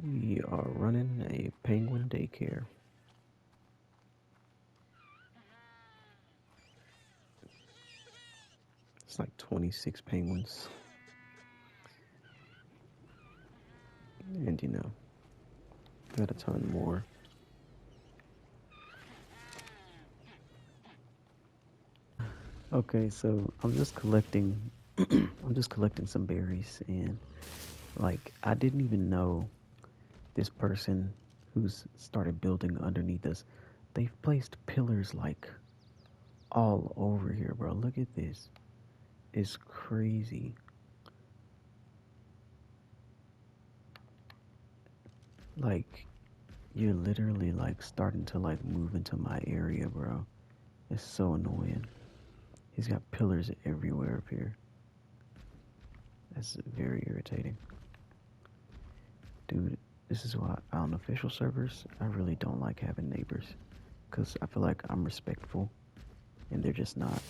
We are running a penguin daycare. It's like 26 penguins. And got a ton more. Okay, so I'm just collecting I'm just collecting some berries and I didn't even know this person who's started building underneath us. They've placed pillars all over here, bro. Look at this. It's crazy. Like you're literally starting to move into my area, bro. It's so annoying. He's got pillars everywhere up here. That's very irritating. Dude, this is why on official servers, I really don't like having neighbors. Because I feel like I'm respectful, and they're just not.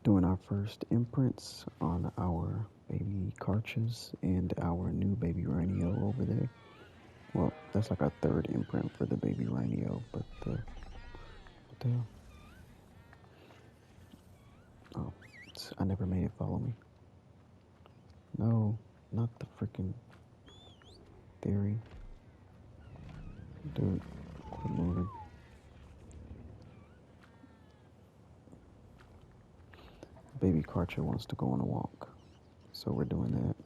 Doing our first imprints on our baby Karchas and our new baby Rhinio over there. Well, that's like our third imprint for the baby Rhinio, but what the hell? Oh, I never made it follow me. No, not the freaking theory. Dude, quit moving. Baby Karcha wants to go on a walk, so we're doing that.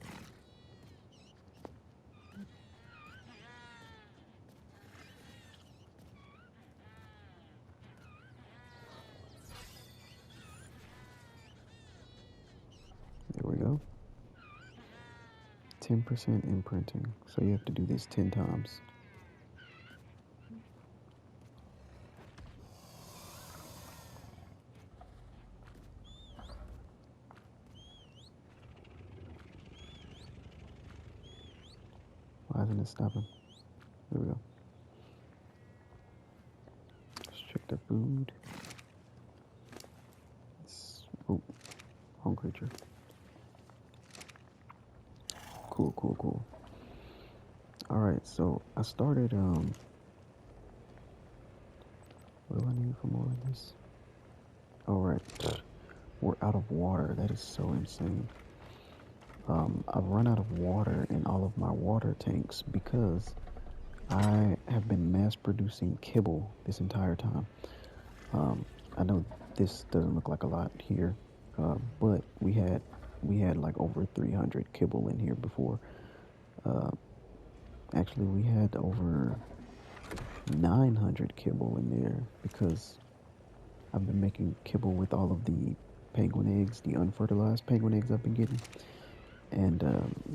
There we go. 10% imprinting, so you have to do this 10 times. Why isn't it stopping? There we go. Let's check the food. Oh, home creature. Cool. Alright, so I started, what do I need for more of this? Alright, we're out of water. That is so insane. I've run out of water in all of my water tanks because I have been mass producing kibble this entire time. I know this doesn't look like a lot here, but we had like over 300 kibble in here before. Actually, we had over 900 kibble in there because I've been making kibble with all of the penguin eggs, the unfertilized penguin eggs I've been getting. And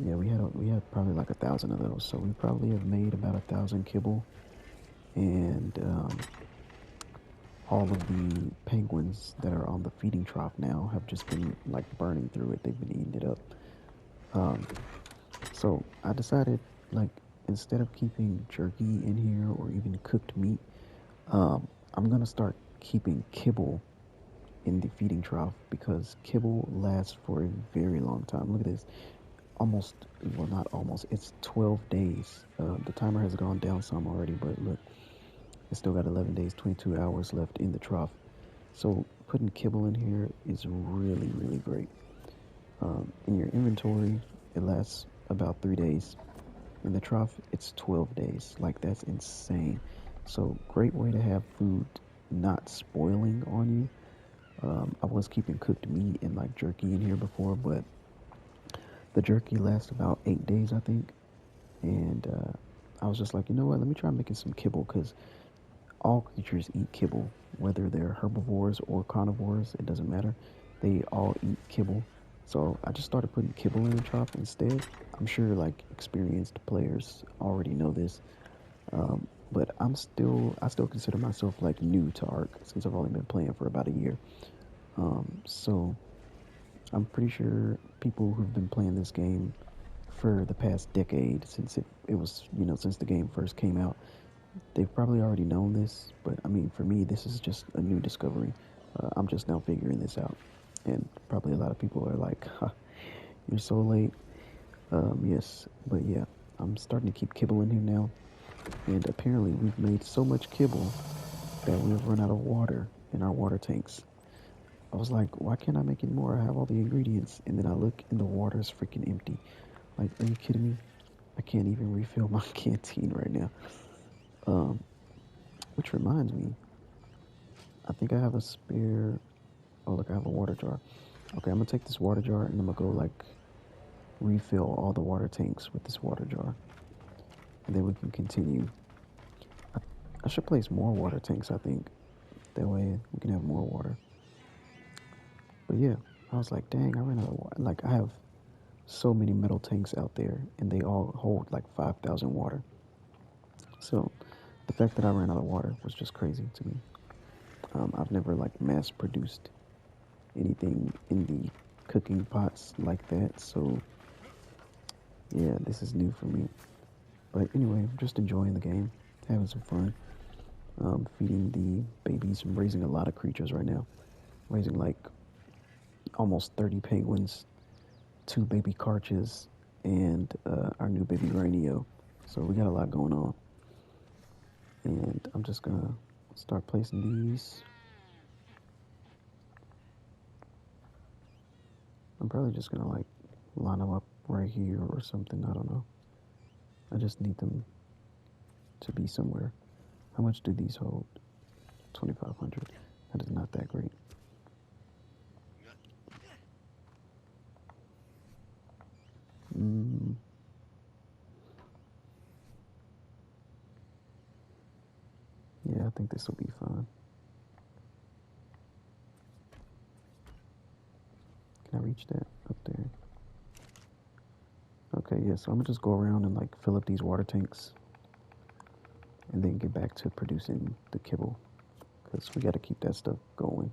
yeah, we had probably like 1,000 of those, so we probably have made about 1,000 kibble. And all of the penguins that are on the feeding trough now have just been like burning through it. They've been eating it up. So I decided, like, instead of keeping jerky in here or even cooked meat, I'm gonna start keeping kibble in the feeding trough because kibble lasts for a very long time. Look at this. Almost, well, not almost, it's 12 days. The timer has gone down some already, but look, it's still got 11 days, 22 hours left in the trough. So putting kibble in here is really great. In your inventory, it lasts about 3 days. In the trough, it's 12 days. Like, that's insane. So, great way to have food not spoiling on you. I was keeping cooked meat and like jerky in here before, but the jerky lasts about 8 days, I think. And I was just like, you know what? Let me try making some kibble because all creatures eat kibble, whether they're herbivores or carnivores. It doesn't matter. They all eat kibble. So I just started putting kibble in the trough instead. I'm sure like experienced players already know this, but I still consider myself like new to Ark since I've only been playing for about a year. So I'm pretty sure people who've been playing this game for the past decade, since it was, since the game first came out, they've probably already known this. But I mean, for me, this is just a new discovery. I'm just now figuring this out. And probably a lot of people are like, huh, you're so late. Yes, but yeah, I'm starting to keep kibble in here now, and apparently we've made so much kibble that we've run out of water in our water tanks. I was like, why can't I make any more? I have all the ingredients, and then I look and the water is freaking empty. Like, are you kidding me? I can't even refill my canteen right now. Um, which reminds me, I think I have a spare. Oh, look, I have a water jar. Okay, I'm gonna take this water jar and I'm gonna go like refill all the water tanks with this water jar, and then we can continue. I, I should place more water tanks. I think that way we can have more water. But yeah, I was like, dang, I ran out of water. Like I have so many metal tanks out there, and they all hold like 5,000 water. So the fact that I ran out of water was just crazy to me. I've never like mass produced anything in the cooking pots like that. So yeah, this is new for me. But anyway, I'm just enjoying the game, having some fun. Feeding the babies. I'm raising a lot of creatures right now. Raising like almost 30 penguins, two baby carches, and our new baby rhino. So we got a lot going on. And I'm just gonna start placing these. I'm probably just gonna like line them up right here or something. I don't know. I just need them to be somewhere. How much do these hold? 2,500. That is not that great. Mm, yeah, I think this will be fine. Can I reach that up there? Okay, yeah, so I'm gonna just go around and like fill up these water tanks and then get back to producing the kibble because we gotta keep that stuff going,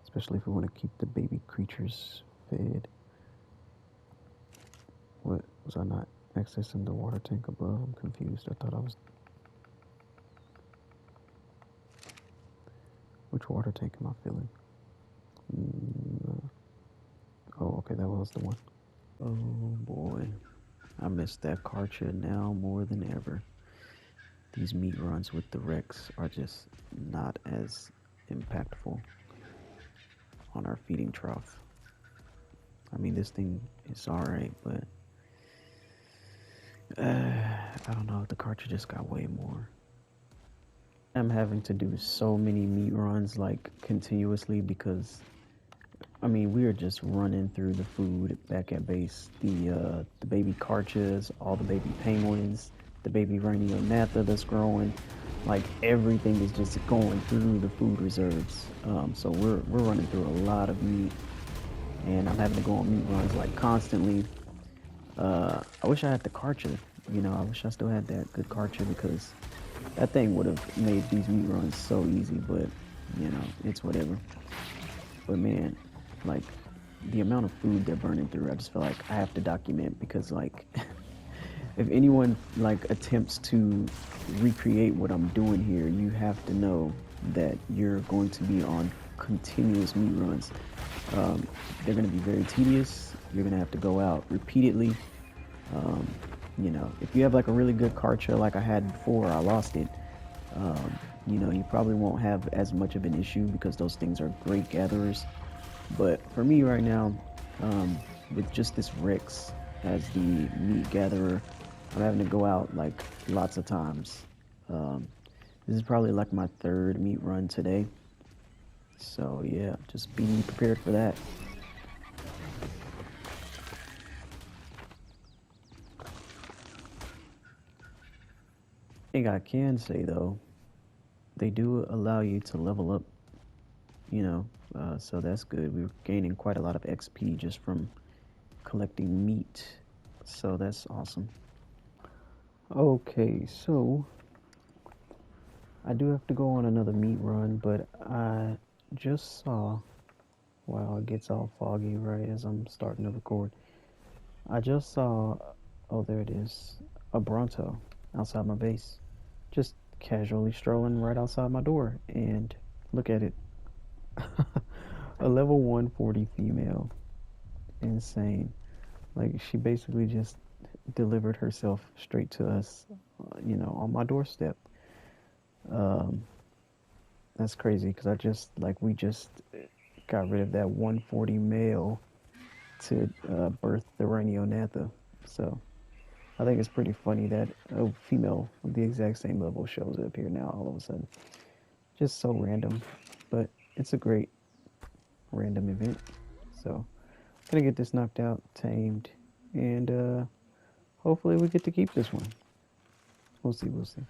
especially if we want to keep the baby creatures fed. What was I not accessing the water tank above? I'm confused. I thought I was. Which water tank am I filling? Oh, okay, that was the one. Oh boy, I missed that Karcha now more than ever. These meat runs with the Rex are just not as impactful on our feeding trough. I mean, this thing is alright, but I don't know. The Karcha just got way more. I'm having to do so many meat runs like continuously because I mean we are just running through the food back at base. The baby Karchas, all the baby penguins, the baby Natha that's growing, like everything is just going through the food reserves. So we're running through a lot of meat, and I'm having to go on meat runs like constantly. I wish I had the Karcha. You know, I wish I still had that good Karcha because that thing would have made these meat runs so easy. But you know, it's whatever. But man, like the amount of food they're burning through, I just feel like I have to document because like if anyone like attempts to recreate what I'm doing here, you have to know that you're going to be on continuous meat runs. They're going to be very tedious. You're going to have to go out repeatedly. Um, you know, if you have like a really good Karcha like I had before, I lost it. You know, you probably won't have as much of an issue because those things are great gatherers. But for me right now, with just this Rex as the meat gatherer, I'm having to go out like lots of times. Um, this is probably like my third meat run today. So yeah, just be prepared for that. Thing I can say though, they do allow you to level up, you know, so that's good. We're gaining quite a lot of XP just from collecting meat, so that's awesome. Okay, so I do have to go on another meat run, but I just saw, wow, it gets all foggy right as I'm starting to record. I just saw, oh, there it is, a Bronto outside my base, just casually strolling right outside my door, and look at it. A level 140 female. Insane. Like she basically just delivered herself straight to us, on my doorstep. Um, that's crazy because we just got rid of that 140 male to birth the Rhinionantha. So I think it's pretty funny that a female of the exact same level shows up here now all of a sudden. Just so random, but it's a great random event. So I'm gonna get this knocked out, tamed, and hopefully we get to keep this one. We'll see, we'll see.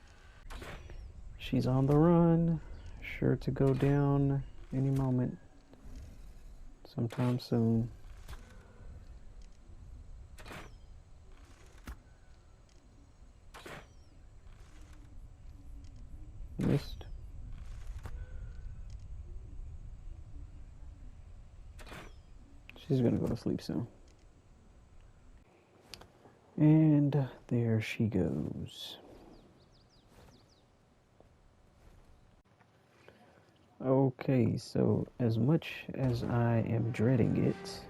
She's on the run, sure to go down any moment, sometime soon. Missed. She's gonna go to sleep soon. And there she goes. Okay, so as much as I am dreading it,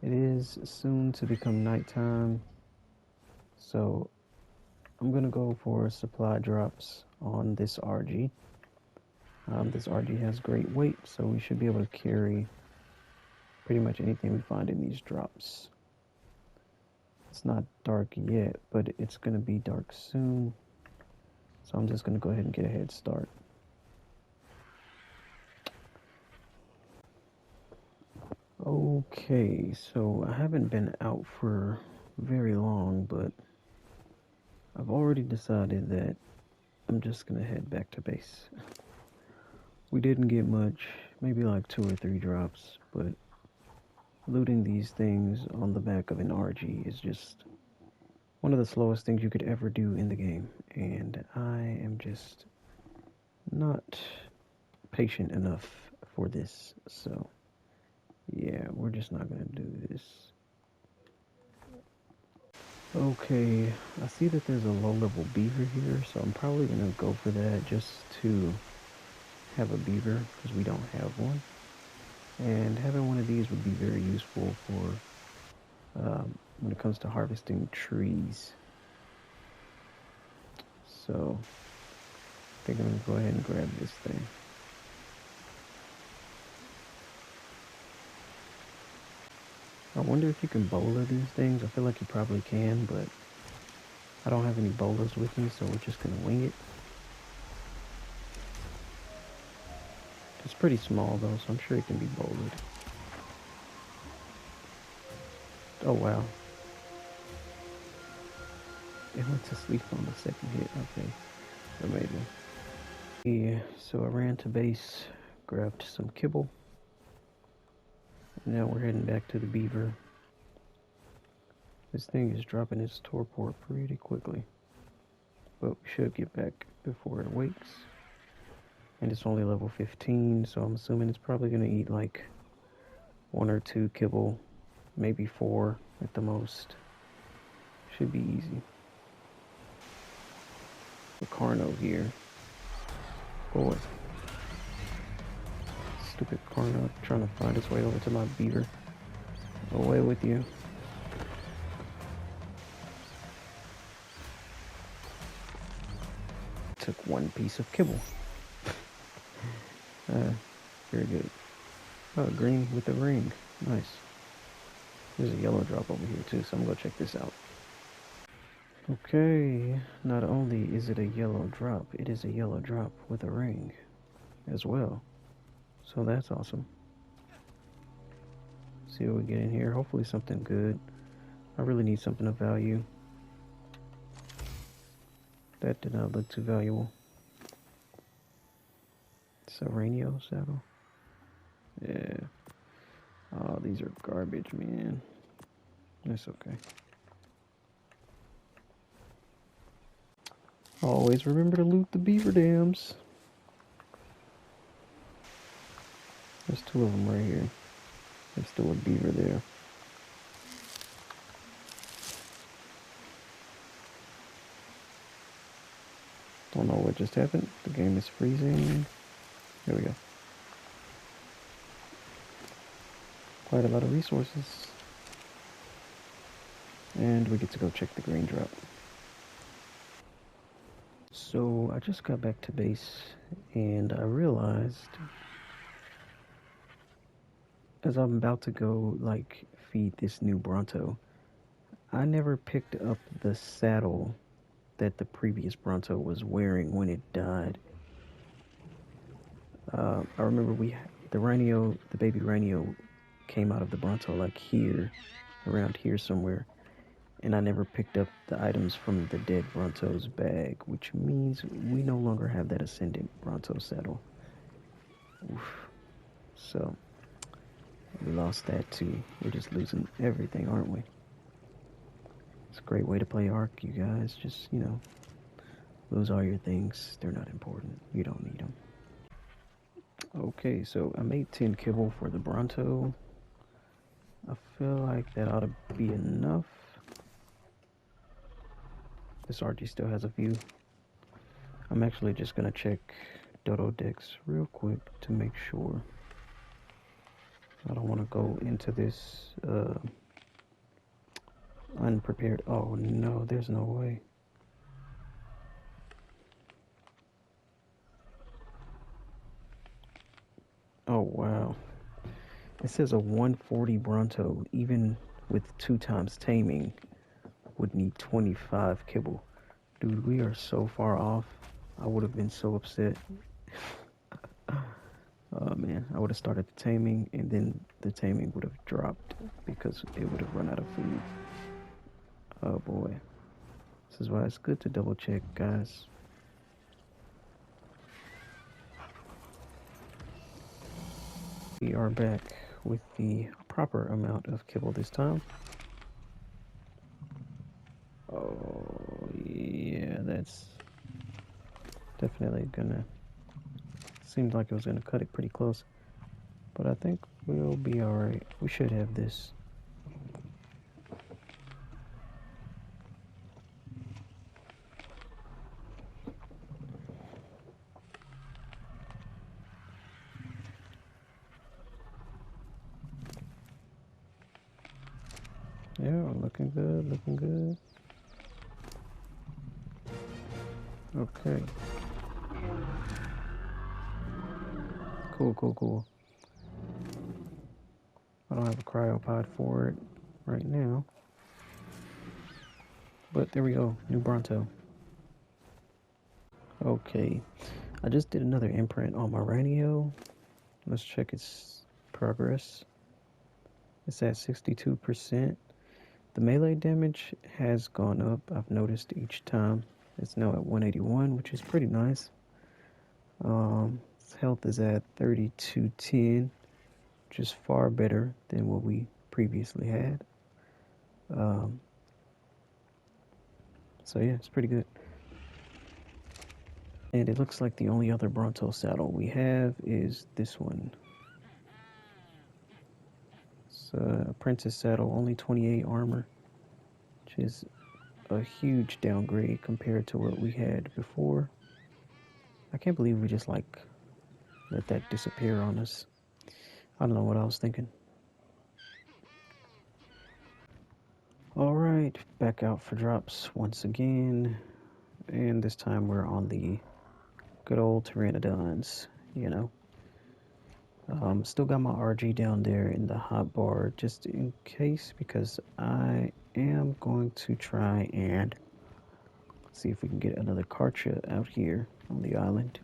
it is soon to become nighttime. So I'm gonna go for supply drops on this RG. This RG has great weight, so we should be able to carry pretty much anything we find in these drops. It's not dark yet, but it's gonna be dark soon. So I'm just gonna go ahead and get a head start. Okay, so I haven't been out for very long, but I've already decided that I'm just gonna head back to base. We didn't get much, maybe like 2 or 3 drops, but looting these things on the back of an RG is just one of the slowest things you could ever do in the game, and I am just not patient enough for this, so yeah, we're just not gonna do this. Okay, I see that there's a low-level beaver here, so I'm probably gonna go for that just to have a beaver, because we don't have one. And having one of these would be very useful for when it comes to harvesting trees. So I think I'm gonna go ahead and grab this thing. I wonder if you can bowler these things. I feel like you probably can, but I don't have any bowlers with me, so we're just gonna wing it. It's pretty small though, so I'm sure it can be bowlered. Oh wow. It went to sleep on the second hit. Okay. Amazing. Yeah, so I ran to base, grabbed some kibble. Now we're heading back to the beaver. This thing is dropping its torpor pretty quickly, but we should get back before it wakes. And it's only level 15, so I'm assuming it's probably going to eat like 1 or 2 kibble, maybe 4 at the most. Should be easy. The Carno here. Boy. Stupid Carno trying to find its way over to my beaver. Away with you. Took 1 piece of kibble. Very good. Oh, green with the ring. Nice. There's a yellow drop over here too, so I'm gonna go check this out. Okay, not only is it a yellow drop, it is a yellow drop with a ring as well. So that's awesome. See what we get in here. Hopefully something good. I really need something of value. That did not look too valuable. Serenio saddle. Yeah. Oh, these are garbage, man. That's okay. Always remember to loot the beaver dams. There's 2 of them right here. There's still a beaver there. Don't know what just happened. The game is freezing. There we go. Quite a lot of resources. And we get to go check the grain drop. So I just got back to base and I realized as I'm about to go like feed this new Bronto, I never picked up the saddle that the previous Bronto was wearing when it died. I remember the baby Rhino came out of the Bronto like here, around here somewhere, and I never picked up the items from the dead Bronto's bag, which means we no longer have that Ascendant Bronto saddle. Oof. So, we lost that too. We're just losing everything, aren't we? It's a great way to play Ark, you guys. Just, lose all your things. They're not important. You don't need them. Okay, so I made 10 kibble for the Bronto. I feel like that ought to be enough. This RG still has a few. I'm actually just gonna check Dodo decks real quick to make sure. I don't want to go into this unprepared. Oh no, there's no way. Oh wow. It says a 140 Bronto, even with 2 times taming, would need 25 kibble. Dude, we are so far off. I would have been so upset. Oh man, I would have started the taming and then the taming would have dropped because it would have run out of food. Oh boy. This is why it's good to double check, guys. We are back with the proper amount of kibble this time. Oh yeah, that's definitely gonna, seemed like it was gonna cut it pretty close, but I think we'll be alright. We should have this. Yeah, looking good, looking good. Okay. Cool, cool, cool. I don't have a cryopod for it right now. But there we go, new Bronto. Okay, I just did another imprint on my radio. Let's check its progress. It's at 62%. The melee damage has gone up, I've noticed each time. It's now at 181, which is pretty nice. Its health is at 3210, which is far better than what we previously had. So yeah, it's pretty good. And it looks like the only other Bronto saddle we have is this one. It's a Apprentice saddle, only 28 armor, which is a huge downgrade compared to what we had before. I can't believe we just let that disappear on us. I don't know what I was thinking. Alright, back out for drops once again. And this time we're on the good old Pteranodons, Still got my RG down there in the hotbar just in case, because I am going to try and see if we can get another Karcha out here on the island.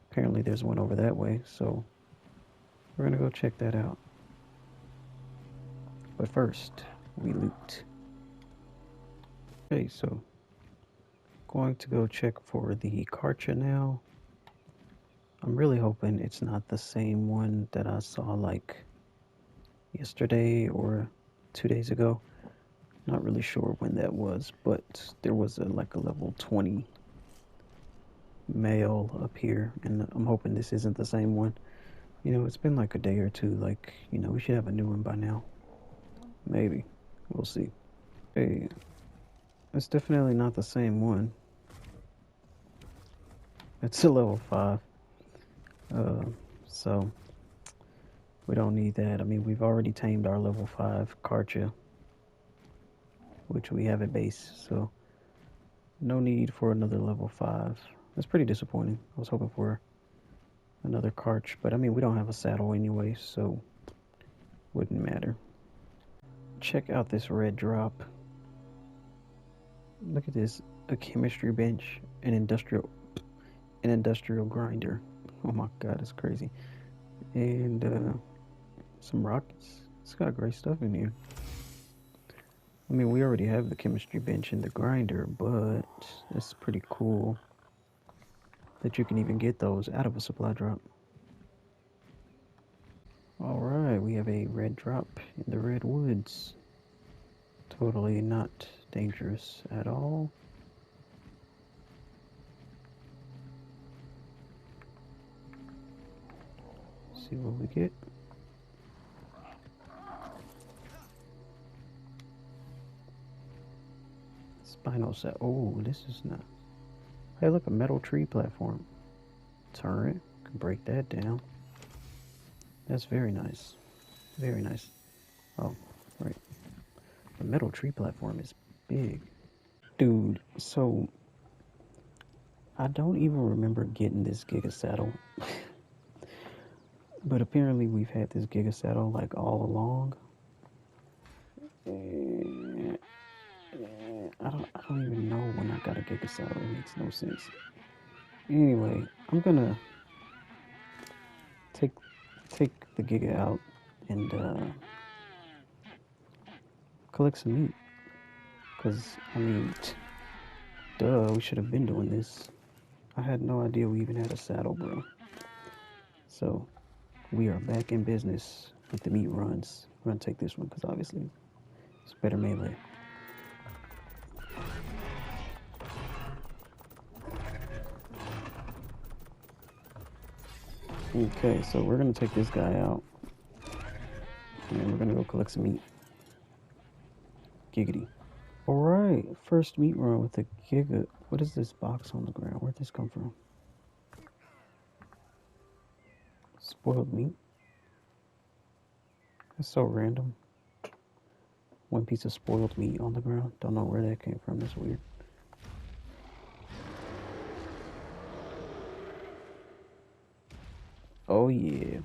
Apparently there's one over that way, so we're gonna go check that out. But first, we loot. Okay, so going to go check for the Karcha now. I'm really hoping it's not the same one that I saw like yesterday or 2 days ago. Not really sure when that was, but there was a level 20 male up here, and I'm hoping this isn't the same one. It's been like a day or two, we should have a new one by now. Maybe. We'll see. Hey, it's definitely not the same one. It's a level 5. So we don't need that. I mean, we've already tamed our level 5 Karcha. which we have at base, so no need for another level 5. That's pretty disappointing. I was hoping for another Karch, but I mean, we don't have a saddle anyway, so wouldn't matter. Check out this red drop. Look at this, a chemistry bench, an industrial grinder. Oh my god, it's crazy. And some rockets. It's got great stuff in here. I mean, we already have the chemistry bench and the grinder, but it's pretty cool that you can even get those out of a supply drop. Alright, we have a red drop in the redwoods. Totally not dangerous at all. See what we get. Spinal set. Oh, this is not. Hey, look, a metal tree platform. Turret. Can break that down. That's very nice. Very nice. Oh, right. The metal tree platform is big. Dude, so I don't even remember getting this Giga Saddle. But apparently we've had this Giga Saddle like all along. I don't even know when I got a Giga Saddle. It makes no sense. Anyway, I'm gonna take the Giga out and collect some meat. Cause I mean, duh, we should have been doing this. I had no idea we even had a saddle, bro. So we are back in business with the meat runs. We're gonna take this one because obviously it's better melee. Okay, so we're gonna take this guy out and we're gonna go collect some meat. Giggity. Alright, first meat run with the Giga. What is this box on the ground? Where'd this come from? Spoiled meat? That's so random. One piece of spoiled meat on the ground. Don't know where that came from. That's weird. Oh yeah.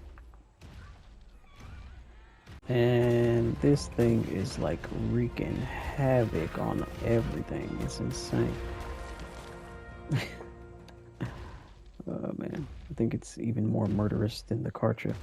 And this thing is like wreaking havoc on everything. It's insane. Oh man, I think it's even more murderous than the Kartra.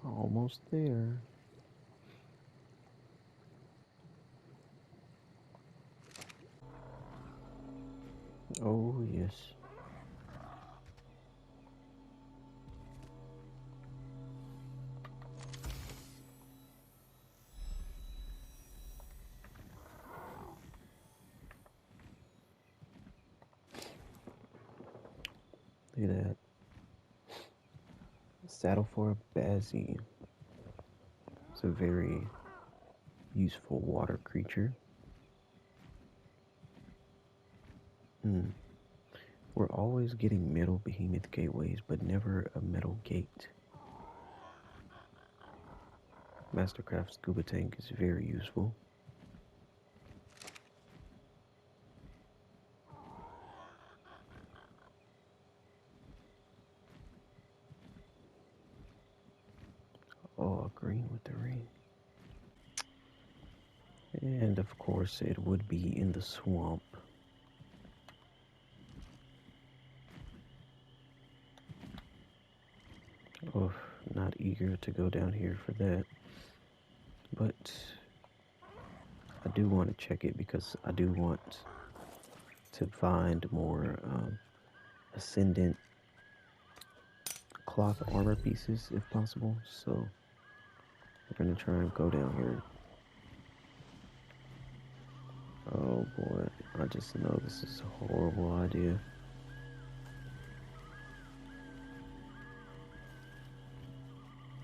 Almost there. Oh yes. Look at that. Saddle for a Bazzy. It's a very useful water creature. We're always getting metal behemoth gateways, but never a metal gate. Mastercraft scuba tank is very useful. Oh, green with the ring. And of course, it would be in the swamp. Oh, not eager to go down here for that. But I do want to check it because I do want to find more ascendant cloth armor pieces if possible. So we're gonna try and go down here. Oh boy, I just know this is a horrible idea.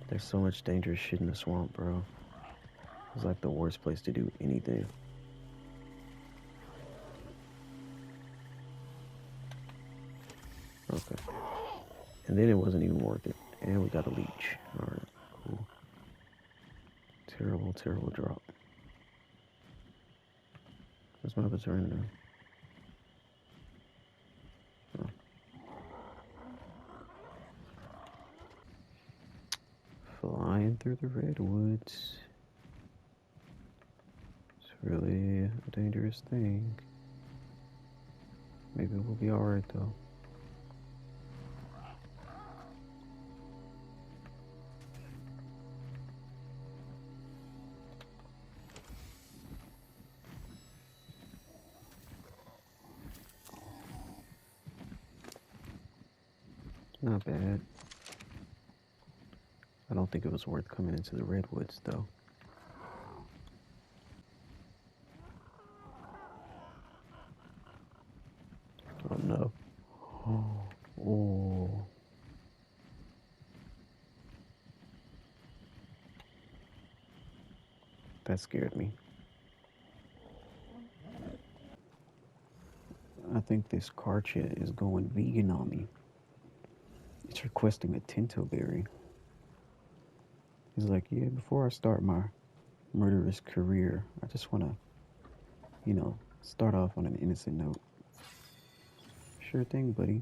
There's so much dangerous shit in the swamp, bro. It's like the worst place to do anything. Okay. And then it wasn't even worth it. And we got a leech. Alright, cool. Terrible, terrible drop. What's my other turn now? Oh. Flying through the redwoods. It's really a dangerous thing. Maybe we'll be alright though. Not bad. I don't think it was worth coming into the redwoods though. Oh no. Oh. That scared me. I think this Karcha is going vegan on me. It's requesting a Tinto berry. He's like, yeah, before I start my murderous career, I just want to, start off on an innocent note. Sure thing, buddy.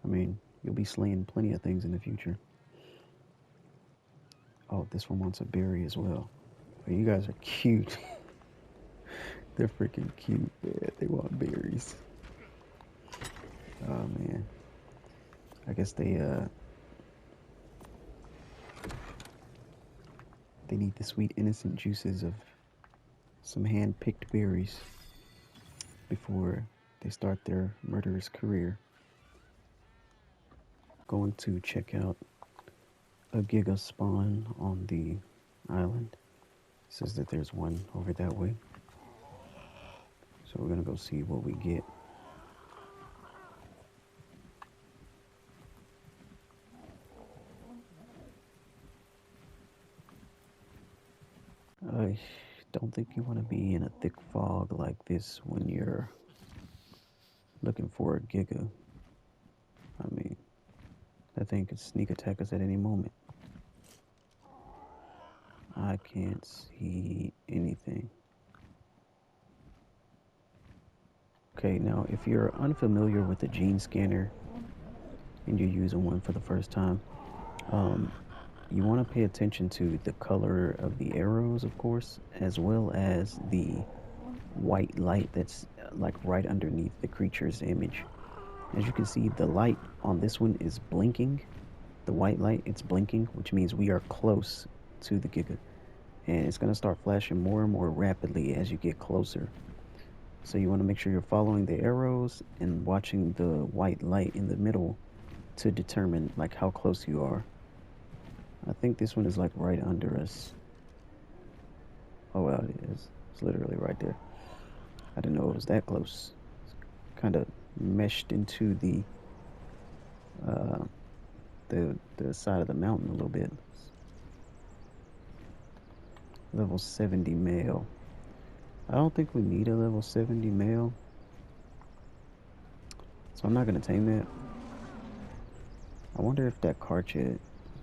I mean, you'll be slaying plenty of things in the future. Oh, this one wants a berry as well. But you guys are cute. They're freaking cute, man. They want berries. Oh, man. I guess they need the sweet, innocent juices of some hand-picked berries before they start their murderous career. Going to check out a Giga spawn on the island. It says that there's one over that way. So we're gonna go see what we get. I don't think you want to be in a thick fog like this when you're looking for a Giga. I mean, that thing could sneak attack us at any moment. I can't see anything. Okay, now if you're unfamiliar with the gene scanner and you're using one for the first time, you want to pay attention to the color of the arrows, of course, as well as the white light that's like right underneath the creature's image. As you can see, the light on this one is blinking. The white light, it's blinking, which means we are close to the Giga. And it's going to start flashing more and more rapidly as you get closer. So you want to make sure you're following the arrows and watching the white light in the middle to determine like how close you are. I think this one is like right under us. Oh well, it is. It's literally right there. I didn't know it was that close. It's kind of meshed into the side of the mountain a little bit. Level 70 male. I don't think we need a level 70 male. So I'm not going to tame that. I wonder if that Karcha,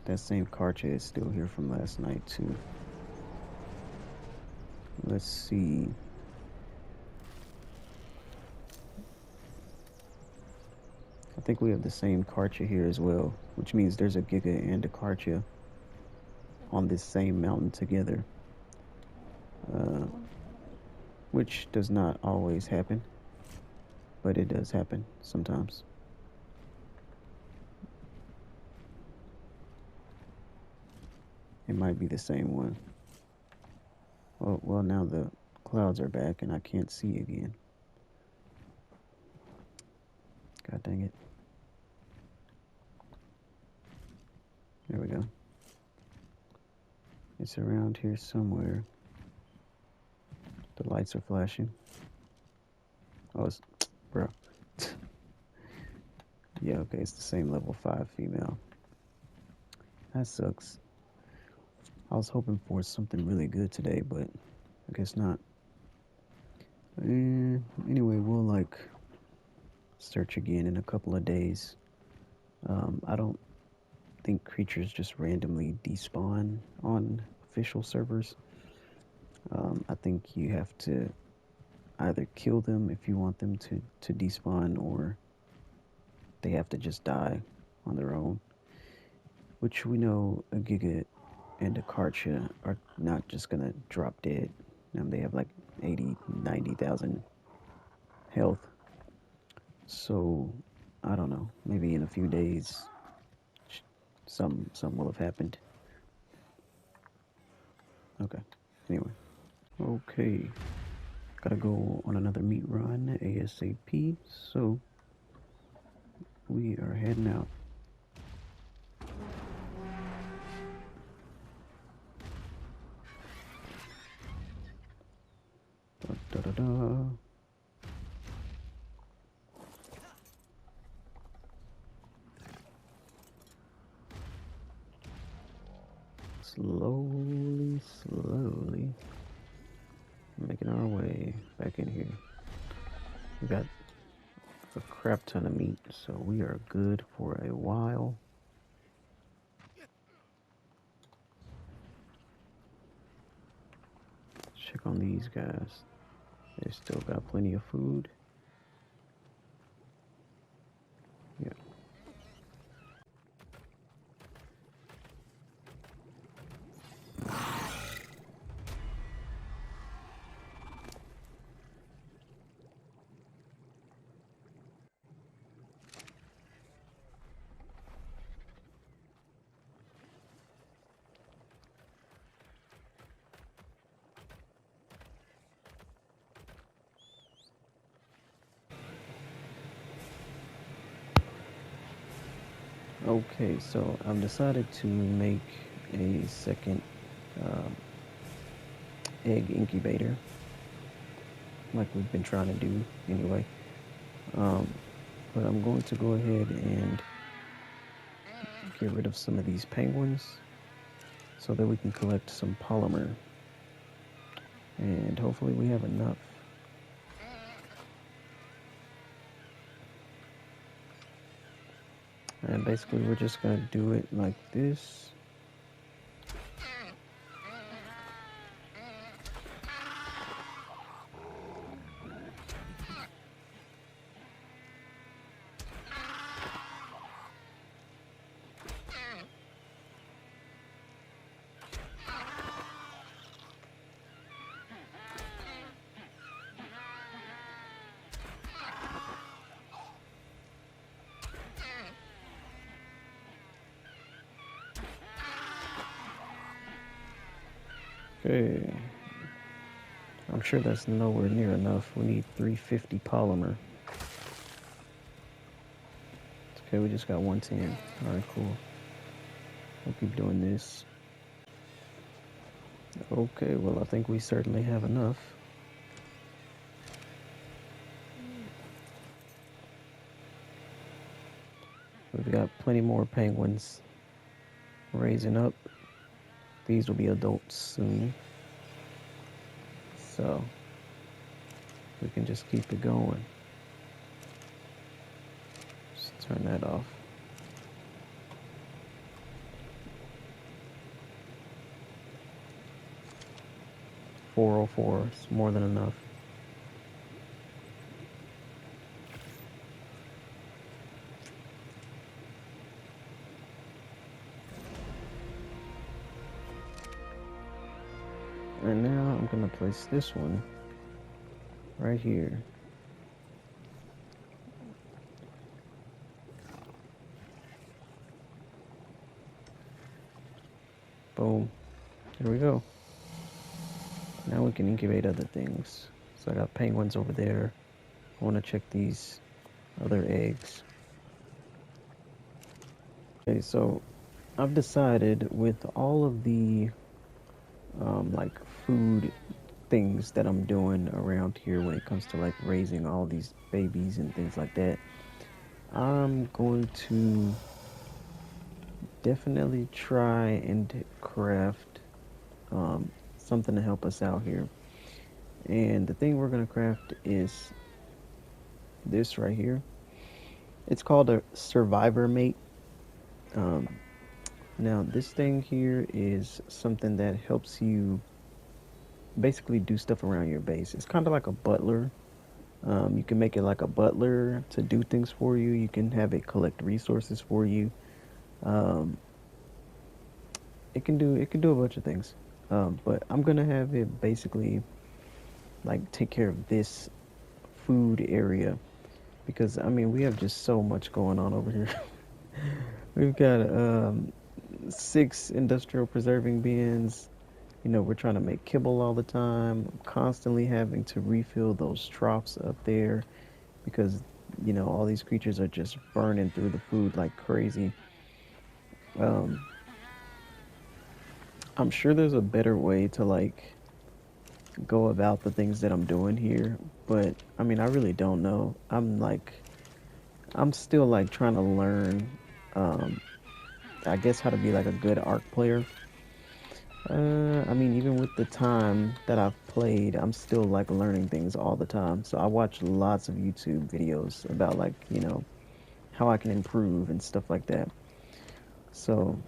that same Karcha is still here from last night too. Let's see. I think we have the same Karcha here as well, which means there's a Giga and a Karcha on this same mountain together. Which does not always happen, but it does happen sometimes. It might be the same one. Well, now the clouds are back and I can't see again. God dang it. There we go. It's around here somewhere. The lights are flashing. Oh, it's, bro. Yeah, okay, it's the same level 5 female. That sucks. I was hoping for something really good today, but I guess not. Anyway, we'll like search again in a couple of days. I don't think creatures just randomly despawn on official servers. I think you have to either kill them if you want them to despawn, or they have to just die on their own. Which we know a Giga and a Karcha are not just gonna drop dead. They have like 80, 90,000 health. So, I don't know. Maybe in a few days, some will have happened. Okay. Anyway. Okay. Gotta go on another meat run ASAP. So, we are heading out. Da da da. Slowly, slowly making our way back in here. We got a crap ton of meat, so we are good for a while. Check on these guys. They still got plenty of food. Yeah. Okay, so I've decided to make a second uh, egg incubator, like we've been trying to do anyway. But I'm going to go ahead and get rid of some of these penguins so that we can collect some polymer. And hopefully we have enough. And basically we're just going to do it like this. Okay. I'm sure that's nowhere near enough. We need 350 polymer. Okay, we just got 110. Alright, cool. We'll keep doing this. Okay, well, I think we certainly have enough. We've got plenty more penguins raising up. These will be adults soon. So, we can just keep it going. Just turn that off. $404 is more than enough. And now I'm gonna place this one right here. Boom. There we go. Now we can incubate other things. So I got penguins over there. I want to check these other eggs. Okay, so I've decided with all of the like food things that I'm doing around here when it comes to like raising all these babies and things like that. I'm going to definitely try and craft something to help us out here. And the thing we're going to craft is this right here. It's called a survivor mate. Um, Now, this thing here is something that helps you basically do stuff around your base. It's kind of like a butler. You can make it like a butler to do things for you. You can have it collect resources for you. Um, it can do a bunch of things. But I'm gonna have it basically like take care of this food area because I mean we have just so much going on over here. We've got 6 industrial preserving bins. You know, we're trying to make kibble all the time. I'm constantly having to refill those troughs up there because, you know, all these creatures are just burning through the food like crazy. Um, I'm sure there's a better way to like go about the things that I'm doing here, but I mean, I really don't know. I'm still like trying to learn, um, I guess, how to be like a good arc player. I mean, even with the time that I've played, I'm still like learning things all the time. So I watch lots of YouTube videos about like, you know, how I can improve and stuff like that. So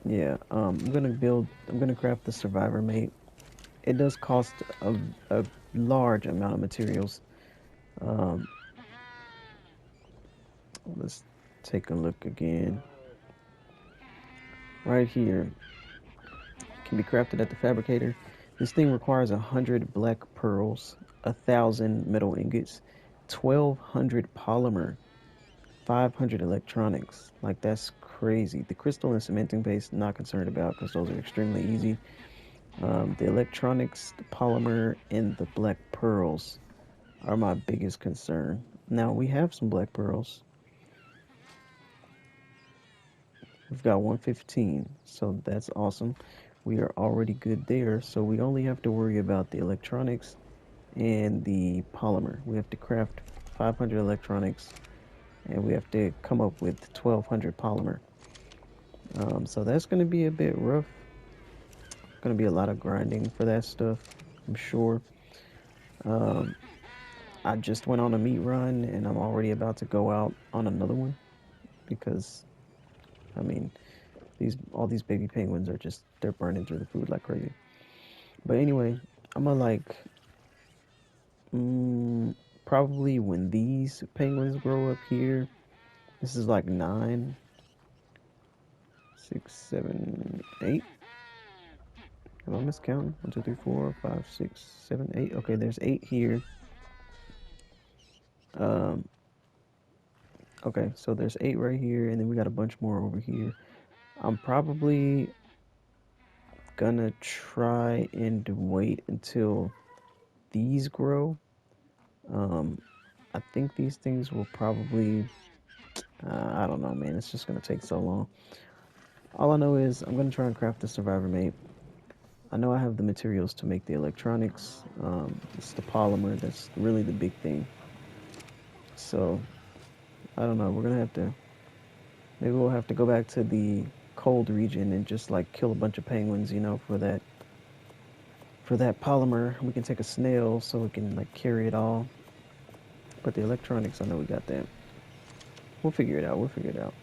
yeah, I'm gonna craft the survivor mate. It does cost a large amount of materials. Um, let's take a look again. Right here, can be crafted at the fabricator. This thing requires 100 black pearls, 1,000 metal ingots, 1,200 polymer, 500 electronics. Like that's crazy. The crystal and cementing paste, not concerned about because those are extremely easy. The electronics, the polymer, and the black pearls are my biggest concern. Now we have some black pearls. We've got 115, so that's awesome. We are already good there, so we only have to worry about the electronics and the polymer. We have to craft 500 electronics and we have to come up with 1,200 polymer. So that's going to be a bit rough. Going to be a lot of grinding for that stuff, I'm sure. Um, I just went on a meat run and I'm already about to go out on another one because, I mean, all these baby penguins are just they're burning through the food like crazy. But anyway, I'm gonna like mm, probably when these penguins grow up here. This is like 9, 6, 7, 8. Am I miscounting? 1, 2, 3, 4, 5, 6, 7, 8. Okay, there's 8 here. Um, okay, so there's 8 right here, and then we got a bunch more over here. I'm probably gonna try and wait until these grow. Um, I think these things will probably, I don't know, man. It's just gonna take so long. All I know is I'm gonna try and craft the survivor mate. I know I have the materials to make the electronics. It's the polymer that's really the big thing. So I don't know. We're gonna have to. Maybe we'll have to go back to the cold region and just like kill a bunch of penguins, you know, for that. For that polymer, we can take a snail so we can like carry it all. But the electronics, I know we got that. We'll figure it out. We'll figure it out.